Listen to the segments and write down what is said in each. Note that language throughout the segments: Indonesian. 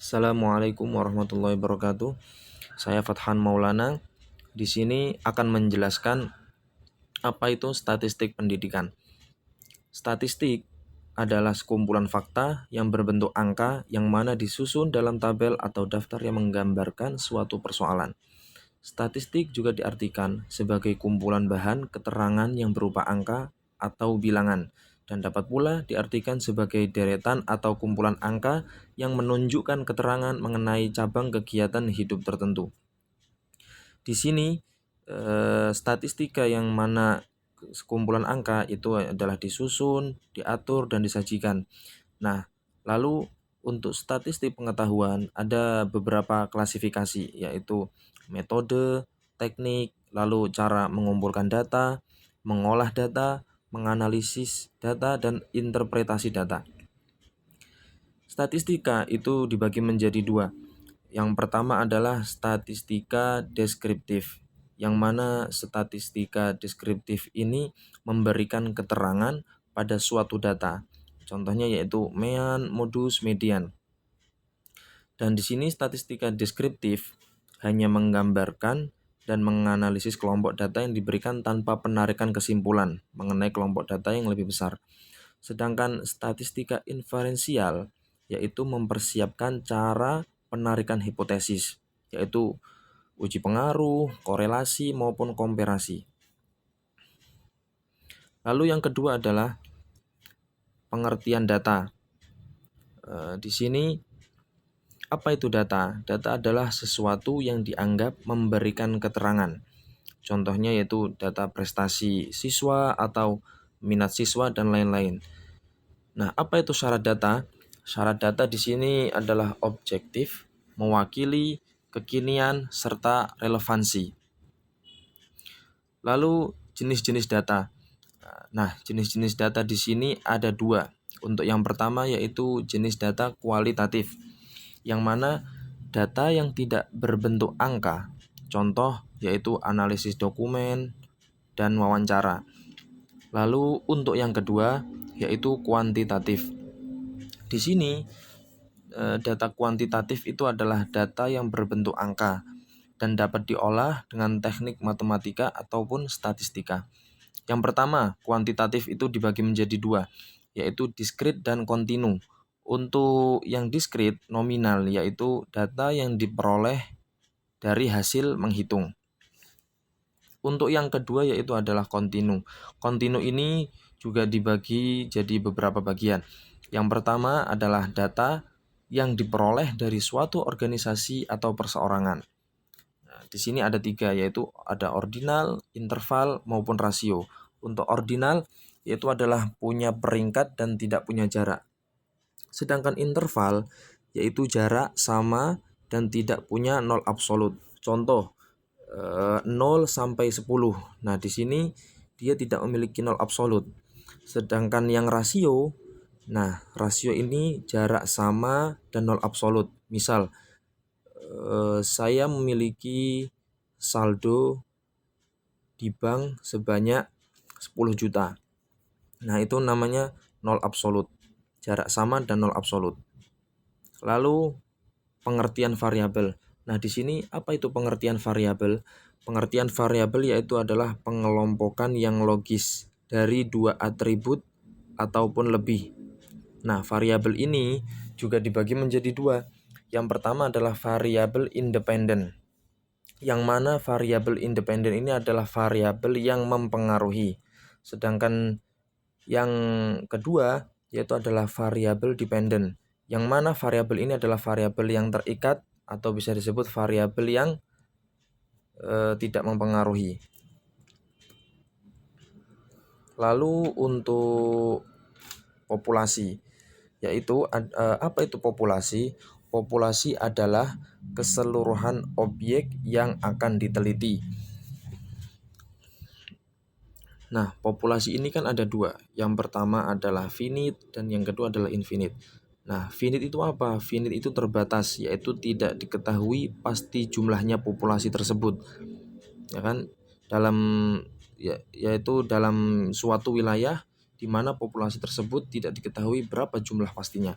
Assalamualaikum warahmatullahi wabarakatuh. Saya Fathan Maulana. Di sini akan menjelaskan apa itu statistik pendidikan. Statistik adalah sekumpulan fakta yang berbentuk angka yang mana disusun dalam tabel atau daftar yang menggambarkan suatu persoalan. Statistik juga diartikan sebagai kumpulan bahan keterangan yang berupa angka atau bilangan, dan dapat pula diartikan sebagai deretan atau kumpulan angka yang menunjukkan keterangan mengenai cabang kegiatan hidup tertentu. Di sini statistika yang mana sekumpulan angka itu adalah disusun, diatur, dan disajikan. Nah, lalu untuk statistik pengetahuan ada beberapa klasifikasi, yaitu metode, teknik, lalu cara mengumpulkan data, mengolah data, menganalisis data, dan interpretasi data. Statistika itu dibagi menjadi dua. Yang pertama adalah statistika deskriptif, yang mana statistika deskriptif ini memberikan keterangan pada suatu data. Contohnya yaitu mean, modus, median. Dan di sini statistika deskriptif hanya menggambarkan dan menganalisis kelompok data yang diberikan tanpa penarikan kesimpulan mengenai kelompok data yang lebih besar. Sedangkan statistika inferensial yaitu mempersiapkan cara penarikan hipotesis, yaitu uji pengaruh, korelasi, maupun komparasi. Lalu yang kedua adalah pengertian data. Di sini apa itu data? Data adalah sesuatu yang dianggap memberikan keterangan. Contohnya yaitu data prestasi siswa atau minat siswa dan lain-lain. Nah, apa itu syarat data? Syarat data di sini adalah objektif, mewakili, kekinian, serta relevansi. Lalu jenis-jenis data. Nah, jenis-jenis data di sini ada dua. Untuk yang pertama yaitu jenis data kualitatif, yang mana data yang tidak berbentuk angka. Contoh yaitu analisis dokumen dan wawancara. Lalu untuk yang kedua yaitu kuantitatif. Di sini data kuantitatif itu adalah data yang berbentuk angka dan dapat diolah dengan teknik matematika ataupun statistika. Yang pertama, kuantitatif itu dibagi menjadi dua, yaitu diskrit dan kontinu. Untuk yang diskrit, nominal, yaitu data yang diperoleh dari hasil menghitung. Untuk yang kedua yaitu adalah kontinu. Kontinu ini juga dibagi jadi beberapa bagian. Yang pertama adalah data yang diperoleh dari suatu organisasi atau perseorangan. Nah, di sini ada tiga, yaitu ada ordinal, interval, maupun rasio. Untuk ordinal yaitu adalah punya peringkat dan tidak punya jarak. Sedangkan interval yaitu jarak sama dan tidak punya nol absolut. Contoh 0 sampai 10. Nah, di sini dia tidak memiliki nol absolut. Sedangkan yang rasio, nah rasio ini jarak sama dan nol absolut. Misal saya memiliki saldo di bank sebanyak 10 juta. Nah, itu namanya nol absolut. Jarak sama dan nol absolut. Lalu pengertian variabel. Nah, di sini apa itu pengertian variabel? Pengertian variabel yaitu adalah pengelompokan yang logis dari dua atribut ataupun lebih. Nah, variabel ini juga dibagi menjadi dua. Yang pertama adalah variabel independen, yang mana variabel independen ini adalah variabel yang mempengaruhi. Sedangkan yang kedua yaitu adalah variabel dependen, yang mana variabel ini adalah variabel yang terikat atau bisa disebut variabel yang tidak mempengaruhi. Lalu untuk populasi, yaitu apa itu populasi? Populasi adalah keseluruhan objek yang akan diteliti. Nah, populasi ini kan ada dua. Yang pertama adalah finite dan yang kedua adalah infinite. Nah, finite itu apa? Finite itu terbatas, yaitu tidak diketahui pasti jumlahnya populasi tersebut. Ya kan? Yaitu dalam suatu wilayah di mana populasi tersebut tidak diketahui berapa jumlah pastinya.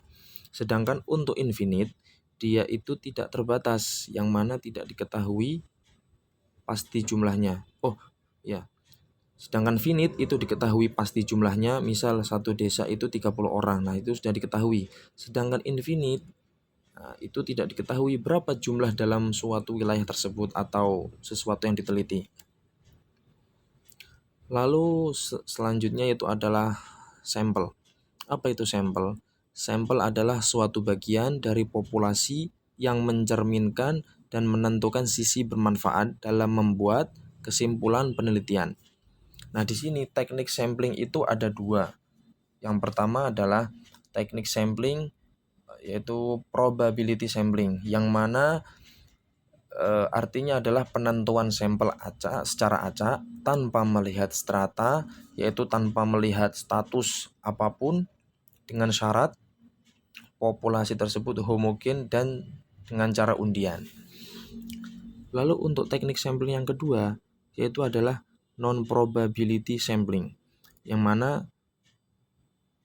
Sedangkan untuk infinite dia itu tidak terbatas, yang mana tidak diketahui pasti jumlahnya. Oh ya, sedangkan finite itu diketahui pasti jumlahnya, misal satu desa itu 30 orang, nah itu sudah diketahui. Sedangkan infinite, nah, itu tidak diketahui berapa jumlah dalam suatu wilayah tersebut atau sesuatu yang diteliti. Lalu selanjutnya itu adalah sampel. Apa itu sampel? Sampel adalah suatu bagian dari populasi yang mencerminkan dan menentukan sisi bermanfaat dalam membuat kesimpulan penelitian. Nah, di sini teknik sampling itu ada dua. Yang pertama adalah teknik sampling, yaitu probability sampling, yang mana artinya adalah penentuan sampel acak secara acak tanpa melihat strata, yaitu tanpa melihat status apapun, dengan syarat populasi tersebut homogen dan dengan cara undian. Lalu untuk teknik sampling yang kedua, yaitu adalah non-probability sampling, yang mana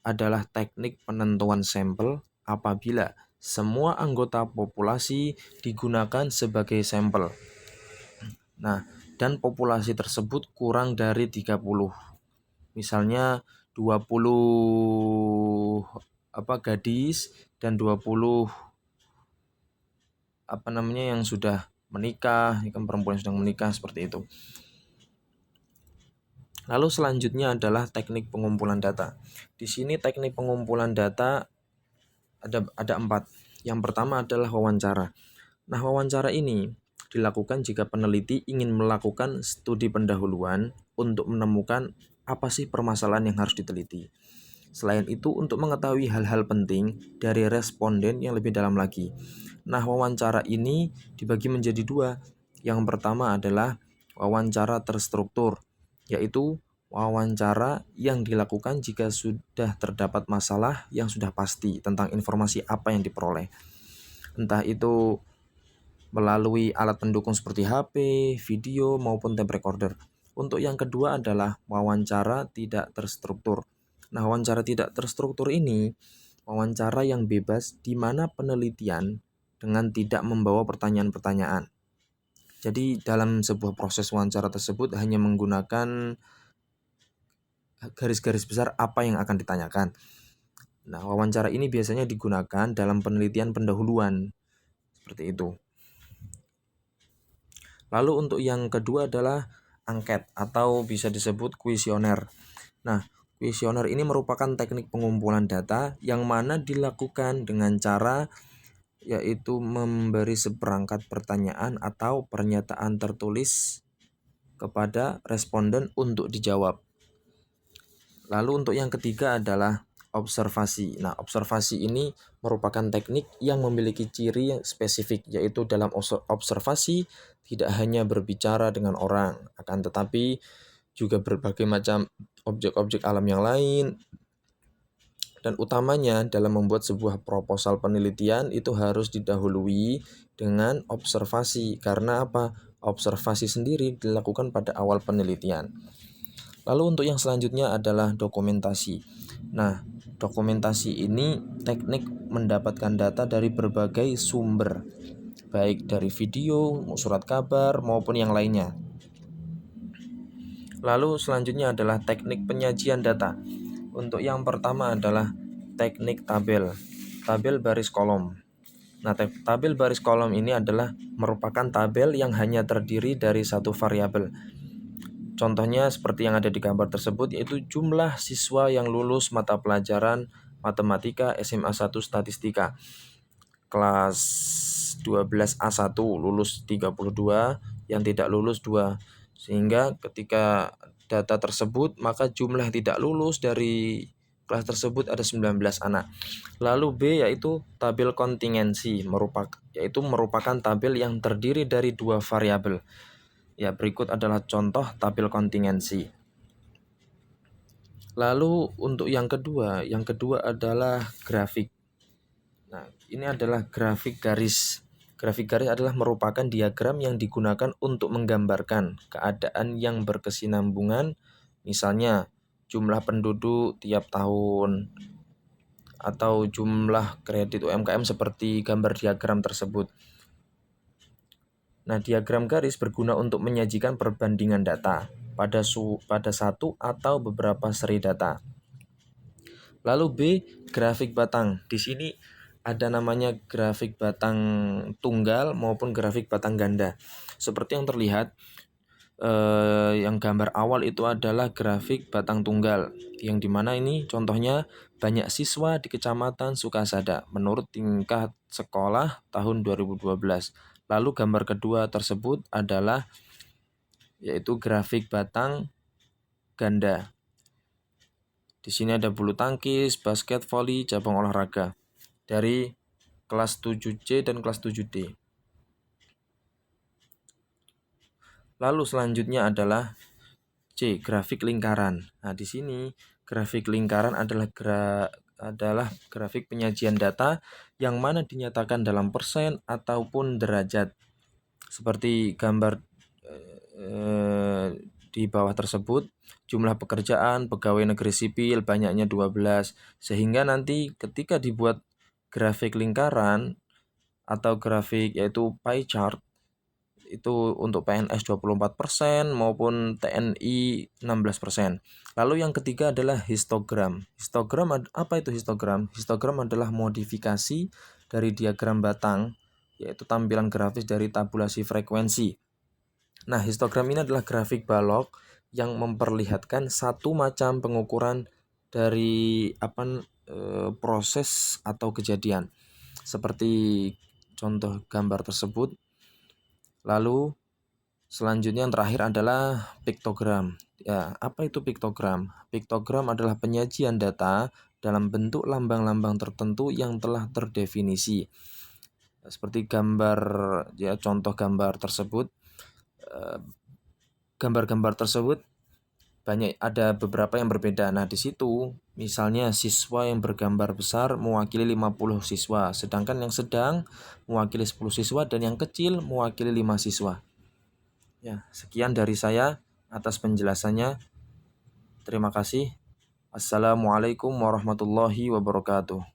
adalah teknik penentuan sampel apabila semua anggota populasi digunakan sebagai sampel. Nah, dan populasi tersebut kurang dari 30. Misalnya 20 gadis dan 20 yang sudah menikah, kan perempuan yang sedang menikah, seperti itu. Lalu selanjutnya adalah teknik pengumpulan data. Di sini teknik pengumpulan data ada 4. Yang pertama adalah wawancara. Nah, wawancara ini dilakukan jika peneliti ingin melakukan studi pendahuluan untuk menemukan apa sih permasalahan yang harus diteliti. Selain itu, untuk mengetahui hal-hal penting dari responden yang lebih dalam lagi. Nah, wawancara ini dibagi menjadi 2. Yang pertama adalah wawancara terstruktur, yaitu wawancara yang dilakukan jika sudah terdapat masalah yang sudah pasti tentang informasi apa yang diperoleh. Entah itu melalui alat pendukung seperti HP, video, maupun tape recorder. Untuk yang kedua adalah wawancara tidak terstruktur. Nah, wawancara tidak terstruktur ini wawancara yang bebas di mana penelitian dengan tidak membawa pertanyaan-pertanyaan. Jadi dalam sebuah proses wawancara tersebut hanya menggunakan garis-garis besar apa yang akan ditanyakan. Nah, wawancara ini biasanya digunakan dalam penelitian pendahuluan. Seperti itu. Lalu untuk yang kedua adalah angket atau bisa disebut kuesioner. Nah, kuesioner ini merupakan teknik pengumpulan data yang mana dilakukan dengan cara yaitu memberi seperangkat pertanyaan atau pernyataan tertulis kepada responden untuk dijawab. Lalu untuk yang ketiga adalah observasi. Nah, observasi ini merupakan teknik yang memiliki ciri yang spesifik, yaitu dalam observasi tidak hanya berbicara dengan orang, akan tetapi juga berbagai macam objek-objek alam yang lain. Dan utamanya dalam membuat sebuah proposal penelitian itu harus didahului dengan observasi. Karena apa? Observasi sendiri dilakukan pada awal penelitian. Lalu untuk yang selanjutnya adalah dokumentasi. Nah, dokumentasi ini teknik mendapatkan data dari berbagai sumber, baik dari video, surat kabar, maupun yang lainnya. Lalu selanjutnya adalah teknik penyajian data. Untuk yang pertama adalah teknik tabel baris kolom. Nah, tabel baris kolom ini adalah merupakan tabel yang hanya terdiri dari satu variabel. Contohnya seperti yang ada di gambar tersebut, yaitu jumlah siswa yang lulus mata pelajaran matematika SMA 1 statistika. Kelas 12A1 lulus 32, yang tidak lulus 2. Sehingga ketika data tersebut, maka jumlah yang tidak lulus dari kelas tersebut ada 19 anak. Lalu B yaitu tabel kontingensi, merupakan tabel yang terdiri dari 2 variabel. Ya, berikut adalah contoh tabel kontingensi. Lalu untuk yang kedua adalah grafik. Nah, ini adalah grafik garis. Grafik garis adalah merupakan diagram yang digunakan untuk menggambarkan keadaan yang berkesinambungan, misalnya jumlah penduduk tiap tahun, atau jumlah kredit UMKM seperti gambar diagram tersebut. Nah, diagram garis berguna untuk menyajikan perbandingan data pada satu atau beberapa seri data. Lalu B, grafik batang. Di sini ada namanya grafik batang tunggal maupun grafik batang ganda. Seperti yang terlihat, yang gambar awal itu adalah grafik batang tunggal, yang dimana ini contohnya banyak siswa di Kecamatan Sukasada menurut tingkat sekolah tahun 2012. Lalu gambar kedua tersebut adalah yaitu grafik batang ganda. Di sini ada bulu tangkis, basket, voli, cabang olahraga dari kelas 7C dan kelas 7D. Lalu selanjutnya adalah C, grafik lingkaran. Nah, di sini grafik lingkaran adalah grafik penyajian data yang mana dinyatakan dalam persen ataupun derajat. Seperti gambar di bawah tersebut, jumlah pekerjaan pegawai negeri sipil banyaknya 12, sehingga nanti ketika dibuat grafik lingkaran atau grafik yaitu pie chart, itu untuk PNS 24% maupun TNI 16%. Lalu yang ketiga adalah histogram. Apa itu histogram? Histogram adalah modifikasi dari diagram batang, yaitu tampilan grafis dari tabulasi frekuensi. Nah, histogram ini adalah grafik balok yang memperlihatkan satu macam pengukuran dari proses atau kejadian. Seperti contoh gambar tersebut. Lalu selanjutnya yang terakhir adalah piktogram. Ya, apa itu piktogram? Piktogram adalah penyajian data dalam bentuk lambang-lambang tertentu yang telah terdefinisi. Seperti gambar, ya contoh gambar tersebut. Gambar-gambar tersebut ada beberapa yang berbeda. Nah, di situ misalnya siswa yang bergambar besar mewakili 50 siswa, sedangkan yang sedang mewakili 10 siswa dan yang kecil mewakili 5 siswa. Ya, sekian dari saya atas penjelasannya. Terima kasih. Assalamualaikum warahmatullahi wabarakatuh.